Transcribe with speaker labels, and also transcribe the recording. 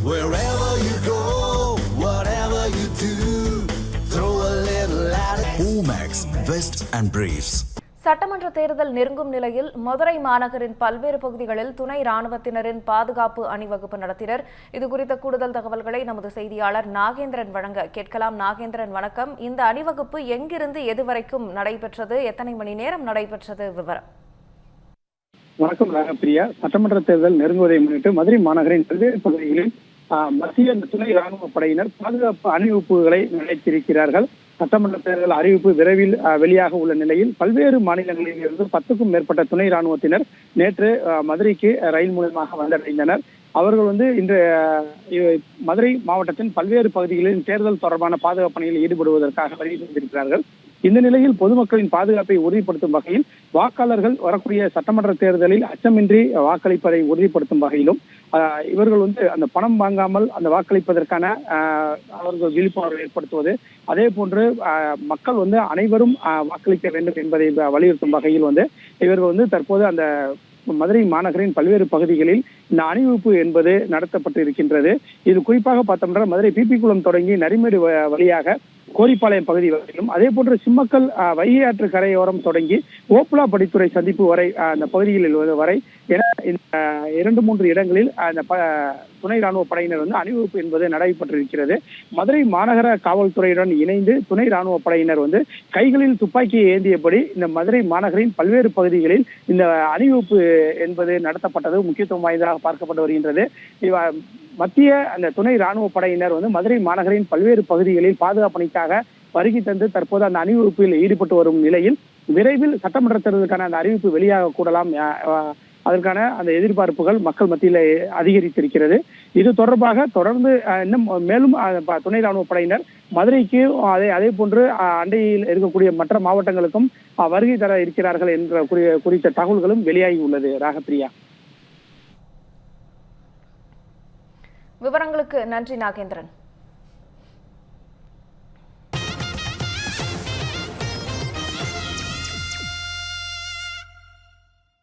Speaker 1: Wherever you go, whatever you do, throw a little at it. Omax, Vest and Briefs.
Speaker 2: சட்டமன்ற தேர்தல் நெருங்கும் நிலையில் மதுரை மாநகரின் பல்வேறு பகுதிகளில் துணை ராணுவத்தினரின் பாதுகாப்பு அணிவகுப்பு நடத்தினர். இதுகுறித்த கூடுதல் தகவல்களை நமது செய்தியாளர் நாகேந்திரன் வழங்க கேட்கலாம். நாகேந்திரன், வணக்கம். இந்த அணிவகுப்பு எங்கிருந்து எதுவரைக்கும் நடைபெற்றது? எத்தனை மணி நேரம் நடைபெற்றது? விவரம்.
Speaker 3: வணக்கம் ராகப்பிரியா. சட்டமன்ற தேர்தல் நெருங்குவதை முன்னிட்டு மதுரை மாநகரின் பல்வேறு பகுதிகளில் மத்திய துணை ராணுவ படையினர் பாதுகாப்பு அணிவகுப்புகளை நடத்தியிருக்கிறார்கள். சட்டமன்ற தேர்தல் அறிவிப்பு விரைவில் வெளியாக உள்ள நிலையில் பல்வேறு மாநிலங்களில் இருந்து 10க்கும் மேற்பட்ட துணை ராணுவத்தினர் நேற்று மதுரைக்கு ரயில் மூலமாக வந்தடைந்தனர். அவர்கள் இன்று மதுரை மாவட்டத்தின் பல்வேறு பகுதிகளில் தேர்தல் தொடர்பான பாதுகாப்பு பணியில் ஈடுபடுவதற்காக வருகிறார்கள். இந்த நிலையில் பொதுமக்களின் பாதுகாப்பை உறுதிப்படுத்தும் வகையில் வாக்காளர்கள் வரக்கூடிய சட்டமன்ற தேர்தலில் அச்சமின்றி வாக்களிப்பதை உறுதிப்படுத்தும் வகையிலும் இவர்கள் அந்த பணம் வாங்காமல் அந்த வாக்களிப்பதற்கான அவர்கள் விழிப்புணர்வு ஏற்படுத்துவது, அதே போன்று மக்கள் அனைவரும் வாக்களிக்க வேண்டும் என்பதை வலியுறுத்தும் வகையில் இவர்கள் தற்போது அந்த மதுரை மாநகரின் பல்வேறு பகுதிகளில் இந்த அணிவகுப்பு என்பது நடத்தப்பட்டு இருக்கின்றது. இது குறிப்பாக பார்த்தோம்னா மதுரை பிபி குளம் தொடங்கி நரிமேடு வழியாக கோரிப்பாளையம் பகுதி வரையிலும், அதே போன்று சிம்மக்கல் வைகை ஆற்று கரையோரம் தொடங்கி ஓப்புலா படித்துறை சந்திப்பு வரை அந்த பகுதிகளில் வரை என இந்த 2-3 இடங்களில் அந்த துணை ராணுவ படையினர் அணிவகுப்பு என்பது நடைபெற்றிருக்கிறது. மதுரை மாநகர காவல்துறையுடன் இணைந்து துணை ராணுவ படையினர் கைகளில் துப்பாக்கியை ஏந்தியபடி இந்த மதுரை மாநகரின் பல்வேறு பகுதிகளில் இந்த அணிவகுப்பு என்பது நடத்தப்பட்டது முக்கியத்துவம் வாய்ந்ததாக பார்க்கப்பட்டு வருகின்றது. மத்திய அந்த துணை ராணுவ படையினர் மதுரை மாநகரின் பல்வேறு பகுதிகளில் பாதுகாப்பு பணிக்காக வருகை தந்து தற்போது அந்த அணிவகுப்பில் ஈடுபட்டு வரும் நிலையில் விரைவில் சட்டமன்ற தேர்தலுக்கான அந்த அறிவிப்பு வெளியாக கூடலாம். அதற்கான அந்த எதிர்பார்ப்புகள் மக்கள் மத்தியில் அதிகரித்திருக்கிறது. இது தொடர்பாக தொடர்ந்து இன்னும் மேலும் துணை ராணுவ படையினர் மதுரைக்கு அதே போன்று அண்டையில் இருக்கக்கூடிய மற்ற மாவட்டங்களுக்கும் வருகை தர இருக்கிறார்கள் என்ற குறித்த தகவல்களும் வெளியாகி உள்ளது. ராகப்பிரியா,
Speaker 2: விவரங்களுக்கு நன்றி நாகேந்திரன்.